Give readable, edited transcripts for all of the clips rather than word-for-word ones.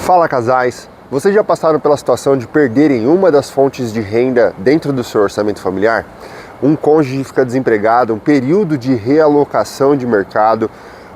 Fala casais, vocês já passaram pela situação de perderem uma das fontes de renda dentro do seu orçamento familiar? Um cônjuge fica desempregado, um período de realocação de mercado,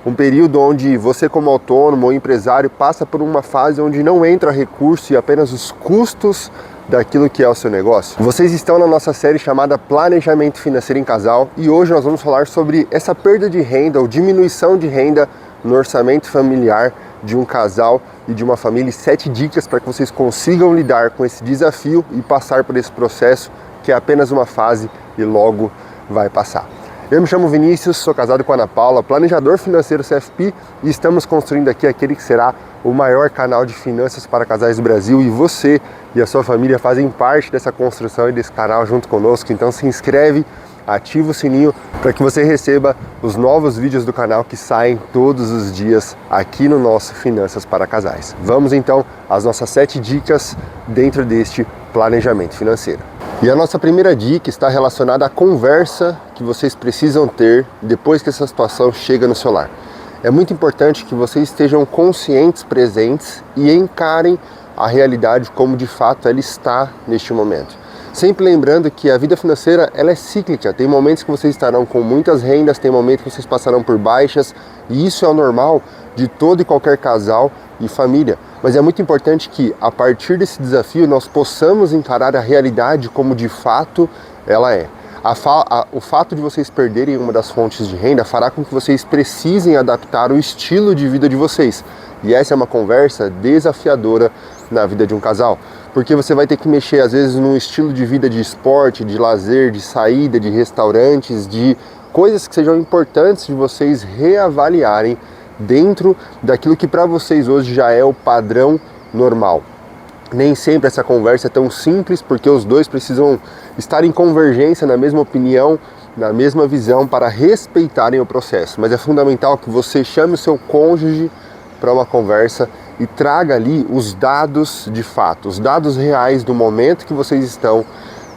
um período onde você como autônomo ou empresário passa por uma fase onde não entra recurso e apenas os custos daquilo que é o seu negócio. Vocês estão na nossa série chamada Planejamento Financeiro em Casal e hoje nós vamos falar sobre essa perda de renda ou diminuição de renda no orçamento familiar de um casal e de uma família, 7 dicas para que vocês consigam lidar com esse desafio e passar por esse processo que é apenas uma fase e logo vai passar. Eu me chamo Vinícius, sou casado com a Ana Paula, planejador financeiro CFP e estamos construindo aqui aquele que será o maior canal de finanças para casais do Brasil e você e a sua família fazem parte dessa construção e desse canal junto conosco, então se inscreve, ativa o sininho para que você receba os novos vídeos do canal que saem todos os dias aqui no nosso Finanças para Casais. Vamos então às nossas 7 dicas dentro deste planejamento financeiro. E a nossa primeira dica está relacionada à conversa que vocês precisam ter depois que essa situação chega no seu lar. É muito importante que vocês estejam conscientes, presentes e encarem a realidade como de fato ela está neste momento. Sempre lembrando que a vida financeira ela é cíclica, tem momentos que vocês estarão com muitas rendas, tem momentos que vocês passarão por baixas e isso é o normal de todo e qualquer casal e família. Mas é muito importante que a partir desse desafio nós possamos encarar a realidade como de fato ela é. O fato de vocês perderem uma das fontes de renda fará com que vocês precisem adaptar o estilo de vida de vocês. E essa é uma conversa desafiadora na vida de um casal. Porque você vai ter que mexer às vezes num estilo de vida de esporte, de lazer, de saída, de restaurantes, de coisas que sejam importantes de vocês reavaliarem dentro daquilo que para vocês hoje já é o padrão normal. Nem sempre essa conversa é tão simples porque os dois precisam estar em convergência na mesma opinião, na mesma visão para respeitarem o processo. Mas é fundamental que você chame o seu cônjuge para uma conversa e traga ali os dados de fato, os dados reais do momento que vocês estão,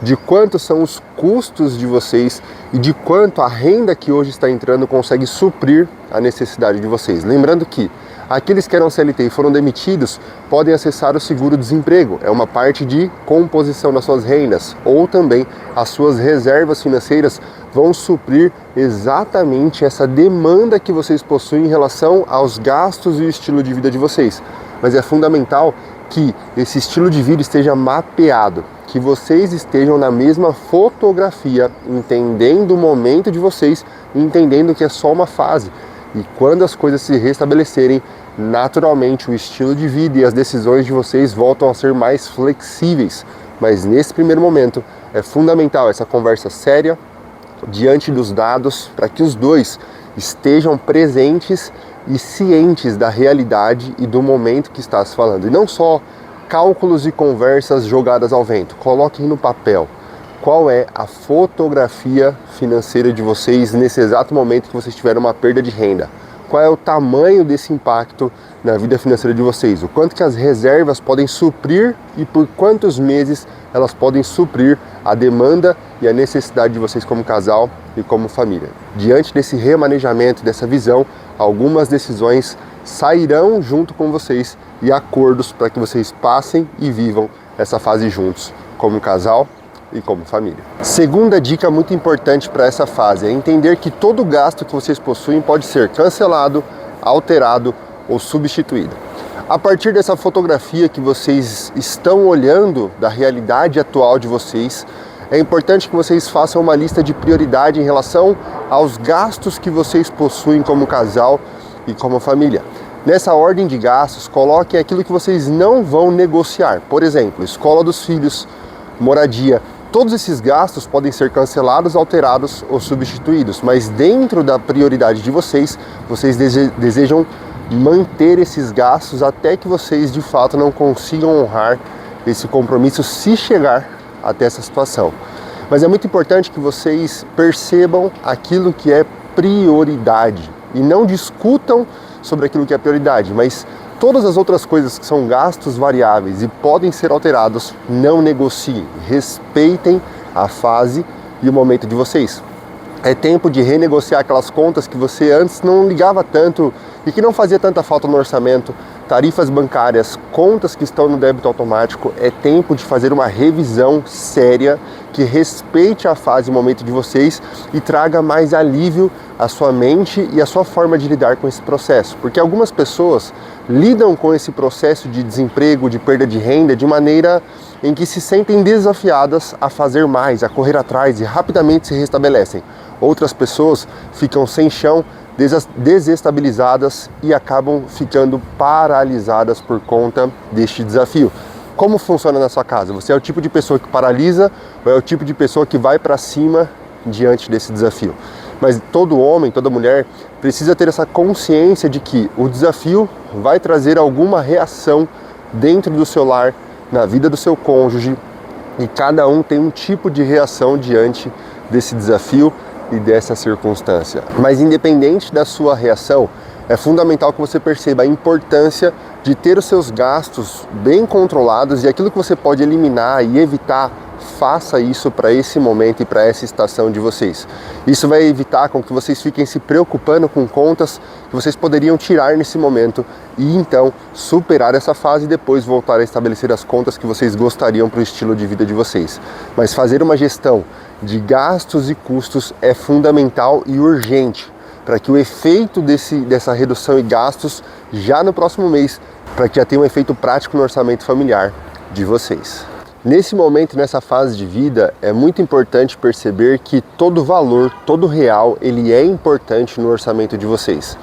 de quanto são os custos de vocês e de quanto a renda que hoje está entrando consegue suprir a necessidade de vocês. Lembrando que aqueles que eram CLT e foram demitidos podem acessar o seguro-desemprego, é uma parte de composição das suas rendas, ou também as suas reservas financeiras vão suprir exatamente essa demanda que vocês possuem em relação aos gastos e o estilo de vida de vocês. Mas é fundamental que esse estilo de vida esteja mapeado, que vocês estejam na mesma fotografia, entendendo o momento de vocês, entendendo que é só uma fase. E quando as coisas se restabelecerem, naturalmente o estilo de vida e as decisões de vocês voltam a ser mais flexíveis. Mas nesse primeiro momento é fundamental essa conversa séria, diante dos dados, para que os dois estejam presentes e cientes da realidade e do momento que está se falando. E não só cálculos e conversas jogadas ao vento. Coloquem no papel qual é a fotografia financeira de vocês nesse exato momento que vocês tiveram uma perda de renda. Qual é o tamanho desse impacto na vida financeira de vocês? O quanto que as reservas podem suprir e por quantos meses elas podem suprir a demanda e a necessidade de vocês como casal e como família. Diante desse remanejamento, dessa visão, algumas decisões sairão junto com vocês e acordos para que vocês passem e vivam essa fase juntos, como casal e como família. Segunda dica muito importante para essa fase é entender que todo gasto que vocês possuem pode ser cancelado, alterado ou substituído. A partir dessa fotografia que vocês estão olhando da realidade atual de vocês, é importante que vocês façam uma lista de prioridade em relação aos gastos que vocês possuem como casal e como família. Nessa ordem de gastos, coloquem aquilo que vocês não vão negociar. Por exemplo, escola dos filhos, moradia. Todos esses gastos podem ser cancelados, alterados ou substituídos, mas dentro da prioridade de vocês, vocês desejam manter esses gastos até que vocês de fato não consigam honrar esse compromisso se chegar até essa situação. Mas é muito importante que vocês percebam aquilo que é prioridade e não discutam sobre aquilo que é prioridade, mas todas as outras coisas que são gastos variáveis e podem ser alterados, não negociem, respeitem a fase e o momento de vocês. É tempo de renegociar aquelas contas que você antes não ligava tanto e que não fazia tanta falta no orçamento. tarifas bancárias, contas que estão no débito automático, é tempo de fazer uma revisão séria que respeite a fase e o momento de vocês e traga mais alívio à sua mente e à sua forma de lidar com esse processo. Porque algumas pessoas lidam com esse processo de desemprego, de perda de renda, de maneira em que se sentem desafiadas a fazer mais, a correr atrás e rapidamente se restabelecem. Outras pessoas ficam sem chão, desestabilizadas e acabam ficando paralisadas por conta deste desafio. Como funciona na sua casa? Você é o tipo de pessoa que paralisa ou é o tipo de pessoa que vai para cima diante desse desafio? Mas todo homem, toda mulher precisa ter essa consciência de que o desafio vai trazer alguma reação dentro do seu lar, na vida do seu cônjuge, e cada um tem um tipo de reação diante desse desafio e dessa circunstância. Mas independente da sua reação, é fundamental que você perceba a importância de ter os seus gastos bem controlados e aquilo que você pode eliminar e evitar, faça isso para esse momento e para essa estação de vocês. Isso vai evitar com que vocês fiquem se preocupando com contas que vocês poderiam tirar nesse momento e então superar essa fase e depois voltar a estabelecer as contas que vocês gostariam para o estilo de vida de vocês. Mas fazer uma gestão de gastos e custos é fundamental e urgente para que o efeito dessa redução de gastos já no próximo mês, para que já tenha um efeito prático no orçamento familiar de vocês. Nesse momento, nessa fase de vida, é muito importante perceber que todo valor, todo real, ele é importante no orçamento de vocês.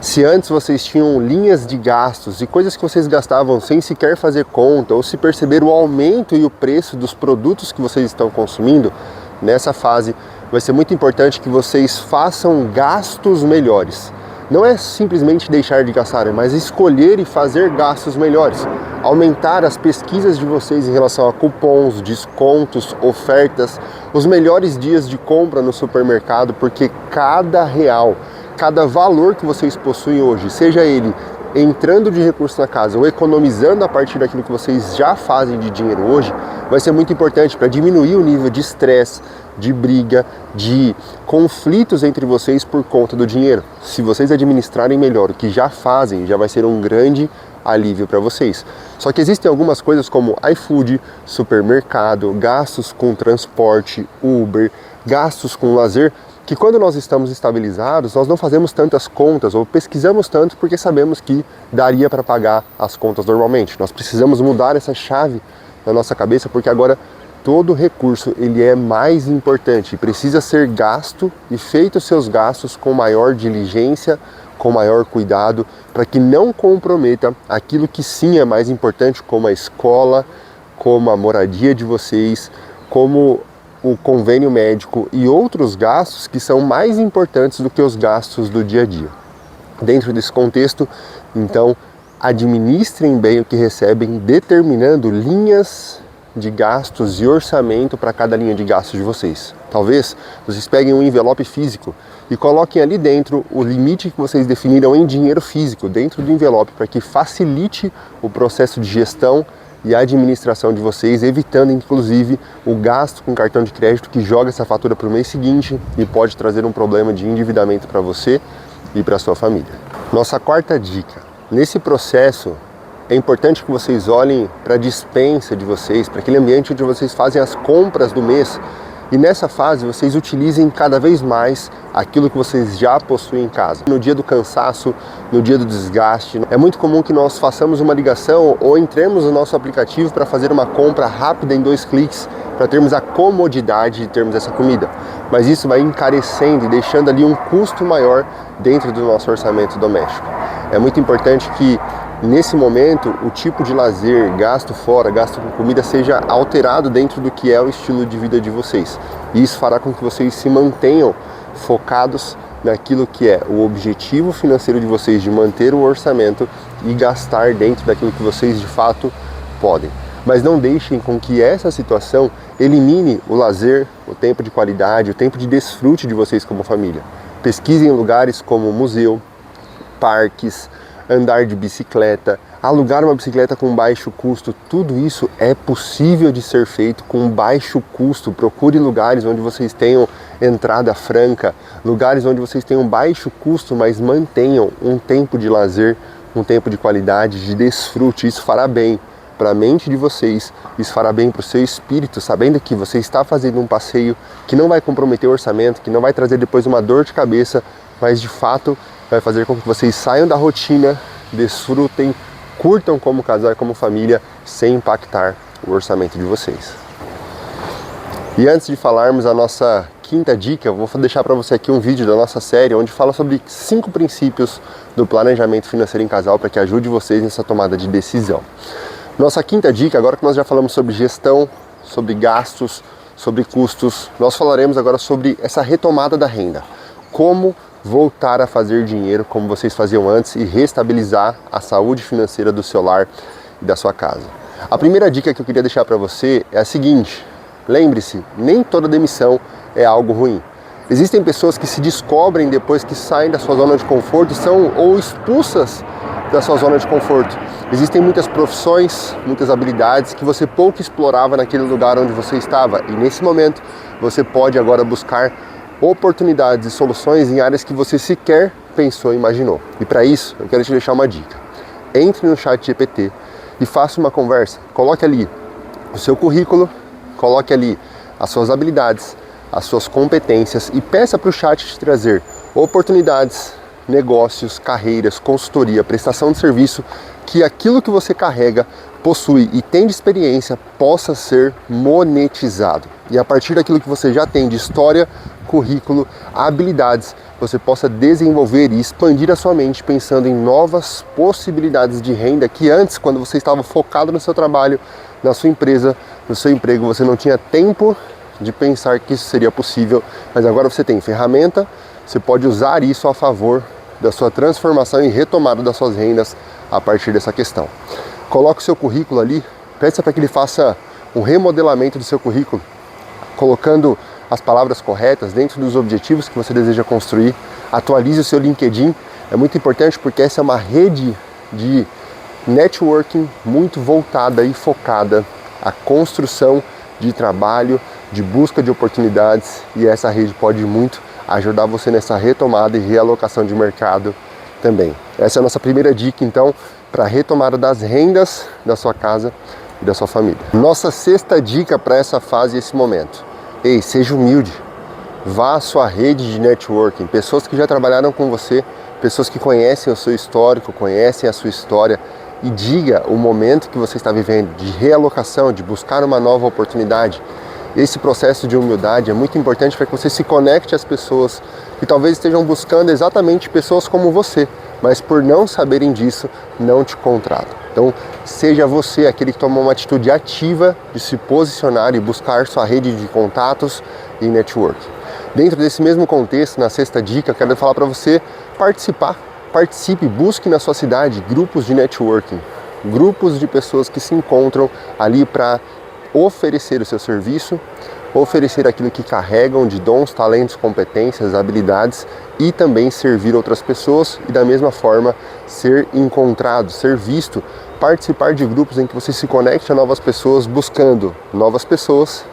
Se antes vocês tinham linhas de gastos e coisas que vocês gastavam sem sequer fazer conta, ou se perceber o aumento e o preço dos produtos que vocês estão consumindo, nessa fase vai ser muito importante que vocês façam gastos melhores. Não é simplesmente deixar de gastar, mas escolher e fazer gastos melhores. Aumentar as pesquisas de vocês em relação a cupons, descontos, ofertas, os melhores dias de compra no supermercado, porque cada real, cada valor que vocês possuem hoje, seja ele entrando de recurso na casa ou economizando a partir daquilo que vocês já fazem de dinheiro hoje, vai ser muito importante para diminuir o nível de estresse, de briga, de conflitos entre vocês por conta do dinheiro. Se vocês administrarem melhor o que já fazem, já vai ser um grande alívio para vocês. Só que existem algumas coisas como iFood, supermercado, gastos com transporte, Uber, gastos com lazer, que quando nós estamos estabilizados, nós não fazemos tantas contas ou pesquisamos tanto porque sabemos que daria para pagar as contas normalmente. Nós precisamos mudar essa chave na nossa cabeça porque agora todo recurso ele é mais importante, precisa ser gasto e feito os seus gastos com maior diligência, com maior cuidado, para que não comprometa aquilo que sim é mais importante, como a escola, como a moradia de vocês, como o convênio médico e outros gastos que são mais importantes do que os gastos do dia a dia. Dentro desse contexto, então, administrem bem o que recebem, determinando linhas de gastos e orçamento para cada linha de gastos de vocês. Talvez vocês peguem um envelope físico e coloquem ali dentro o limite que vocês definiram em dinheiro físico, dentro do envelope, para que facilite o processo de gestão e administração de vocês, evitando inclusive o gasto com cartão de crédito que joga essa fatura para o mês seguinte e pode trazer um problema de endividamento para você e para sua família. Nossa quarta dica: nesse processo é importante que vocês olhem para a despensa de vocês, para aquele ambiente onde vocês fazem as compras do mês. E nessa fase vocês utilizem cada vez mais aquilo que vocês já possuem em casa. No dia do cansaço, no dia do desgaste, é muito comum que nós façamos uma ligação ou entremos no nosso aplicativo para fazer uma compra rápida em 2 cliques, para termos a comodidade de termos essa comida. Mas isso vai encarecendo e deixando ali um custo maior dentro do nosso orçamento doméstico. É muito importante que nesse momento, o tipo de lazer, gasto fora, gasto com comida, seja alterado dentro do que é o estilo de vida de vocês. E isso fará com que vocês se mantenham focados naquilo que é o objetivo financeiro de vocês, de manter o orçamento e gastar dentro daquilo que vocês de fato podem. Mas não deixem com que essa situação elimine o lazer, o tempo de qualidade, o tempo de desfrute de vocês como família. Pesquisem lugares como museu, parques, andar de bicicleta, alugar uma bicicleta com baixo custo, tudo isso é possível de ser feito com baixo custo. Procure lugares onde vocês tenham entrada franca, lugares onde vocês tenham baixo custo, mas mantenham um tempo de lazer um tempo de qualidade, de desfrute. Isso fará bem para a mente de vocês, isso fará bem para o seu espírito, sabendo que você está fazendo um passeio que não vai comprometer o orçamento, que não vai trazer depois uma dor de cabeça, mas de fato vai fazer com que vocês saiam da rotina, desfrutem, curtam como casal e como família, sem impactar o orçamento de vocês. E antes de falarmos a nossa quinta dica, eu vou deixar para você aqui um vídeo da nossa série onde fala sobre 5 princípios do planejamento financeiro em casal para que ajude vocês nessa tomada de decisão. Nossa quinta dica, agora que nós já falamos sobre gestão, sobre gastos, sobre custos, nós falaremos agora sobre essa retomada da renda. Como voltar a fazer dinheiro como vocês faziam antes e reestabilizar a saúde financeira do seu lar e da sua casa. A primeira dica que eu queria deixar para você é a seguinte: lembre-se, nem toda demissão é algo ruim. Existem pessoas que se descobrem depois que saem da sua zona de conforto e são ou expulsas da sua zona de conforto. Existem muitas profissões, muitas habilidades que você pouco explorava naquele lugar onde você estava, e nesse momento você pode agora buscar oportunidades e soluções em áreas que você sequer pensou e imaginou. E para isso, eu quero te deixar uma dica. Entre no ChatGPT e faça uma conversa. Coloque ali o seu currículo, coloque ali as suas habilidades, as suas competências e peça para o chat te trazer oportunidades, negócios, carreiras, consultoria, prestação de serviço, que aquilo que você carrega, possui e tem de experiência possa ser monetizado. E a partir daquilo que você já tem de história, currículo, habilidades, você possa desenvolver e expandir a sua mente pensando em novas possibilidades de renda que antes, quando você estava focado no seu trabalho, na sua empresa, no seu emprego, você não tinha tempo de pensar que isso seria possível, mas agora você tem ferramenta, você pode usar isso a favor da sua transformação e retomada das suas rendas a partir dessa questão. Coloque o seu currículo ali, peça para que ele faça um remodelamento do seu currículo, colocando as palavras corretas dentro dos objetivos que você deseja construir. Atualize o seu LinkedIn, é muito importante porque essa é uma rede de networking muito voltada e focada à construção de trabalho, de busca de oportunidades, e essa rede pode muito ajudar você nessa retomada e realocação de mercado também. Essa é a nossa primeira dica, então, para a retomada das rendas da sua casa e da sua família. Nossa sexta dica para essa fase e esse momento. Ei, seja humilde. Vá à sua rede de networking, pessoas que já trabalharam com você, pessoas que conhecem o seu histórico, conhecem a sua história, e diga o momento que você está vivendo de realocação, de buscar uma nova oportunidade. Esse processo de humildade é muito importante para que você se conecte às pessoas que talvez estejam buscando exatamente pessoas como você, mas por não saberem disso, não te contratam. Então, seja você aquele que toma uma atitude ativa de se posicionar e buscar sua rede de contatos e network. Dentro desse mesmo contexto, na sexta dica, eu quero falar para você participe, busque na sua cidade grupos de networking, grupos de pessoas que se encontram ali para oferecer o seu serviço, oferecer aquilo que carregam de dons, talentos, competências, habilidades e também servir outras pessoas e da mesma forma ser encontrado, ser visto, participar de grupos em que você se conecte a novas pessoas, buscando novas pessoas,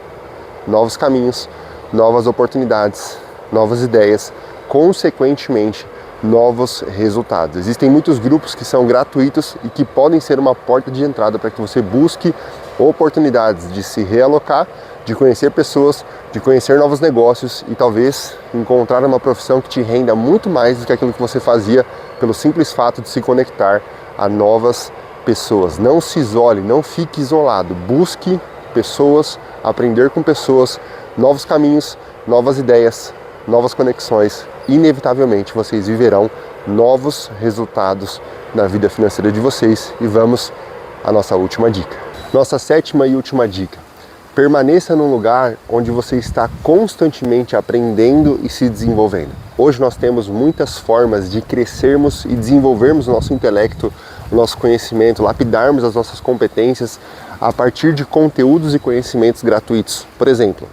novos caminhos, novas oportunidades, novas ideias, consequentemente novos resultados. Existem muitos grupos que são gratuitos e que podem ser uma porta de entrada para que você busque oportunidades de se realocar, de conhecer pessoas, de conhecer novos negócios e talvez encontrar uma profissão que te renda muito mais do que aquilo que você fazia pelo simples fato de se conectar a novas pessoas. Não se isole, não fique isolado. Busque pessoas, aprender com pessoas, novos caminhos, novas ideias, novas conexões. Inevitavelmente vocês viverão novos resultados na vida financeira de vocês. E vamos à nossa última dica. Nossa sétima e última dica. Permaneça num lugar onde você está constantemente aprendendo e se desenvolvendo. Hoje nós temos muitas formas de crescermos e desenvolvermos o nosso intelecto, o nosso conhecimento, lapidarmos as nossas competências a partir de conteúdos e conhecimentos gratuitos. Por exemplo,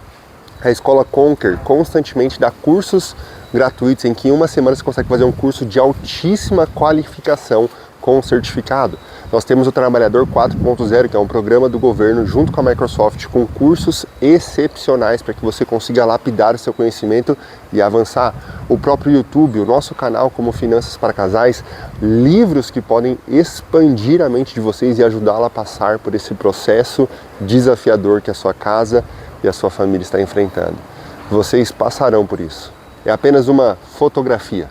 a Escola Conquer constantemente dá cursos gratuitos em que em uma semana você consegue fazer um curso de altíssima qualificação com certificado. Nós temos o Trabalhador 4.0, que é um programa do governo junto com a Microsoft, com cursos excepcionais para que você consiga lapidar o seu conhecimento e avançar. O próprio YouTube, o nosso canal como Finanças para Casais, livros que podem expandir a mente de vocês e ajudá-la a passar por esse processo desafiador que a sua casa e a sua família está enfrentando. Vocês passarão por isso. É apenas uma fotografia,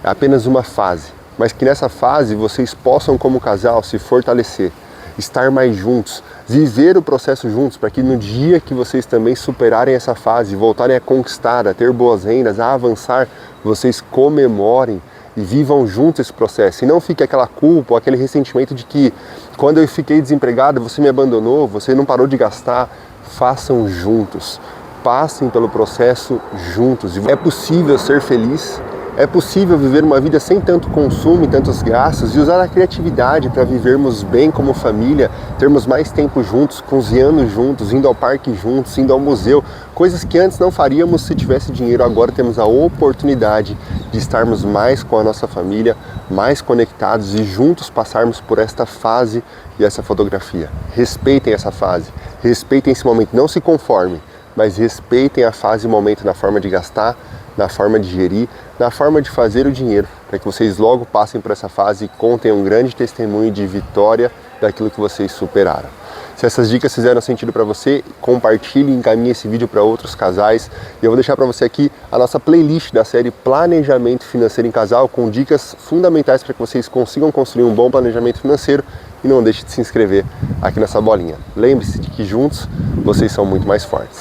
é apenas uma fase, mas que nessa fase vocês possam, como casal, se fortalecer, estar mais juntos, viver o processo juntos, para que no dia que vocês também superarem essa fase, voltarem a conquistar, a ter boas rendas, a avançar, vocês comemorem e vivam juntos esse processo. E não fique aquela culpa ou aquele ressentimento de que quando eu fiquei desempregado, você me abandonou, você não parou de gastar. Façam juntos, passem pelo processo juntos. É possível ser feliz, é possível viver uma vida sem tanto consumo e tantos gastos e usar a criatividade para vivermos bem como família, termos mais tempo juntos, cozinhando juntos, indo ao parque juntos, indo ao museu, coisas que antes não faríamos se tivesse dinheiro. Agora temos a oportunidade de estarmos mais com a nossa família, mais conectados e juntos passarmos por esta fase e essa fotografia. Respeitem essa fase, respeitem esse momento, não se conformem, mas respeitem a fase e o momento na forma de gastar, na forma de gerir, na forma de fazer o dinheiro, para que vocês logo passem por essa fase e contem um grande testemunho de vitória daquilo que vocês superaram. Se essas dicas fizeram sentido para você, compartilhe e encaminhe esse vídeo para outros casais. E eu vou deixar para você aqui a nossa playlist da série Planejamento Financeiro em Casal, com dicas fundamentais para que vocês consigam construir um bom planejamento financeiro. E não deixe de se inscrever aqui nessa bolinha. Lembre-se de que juntos vocês são muito mais fortes.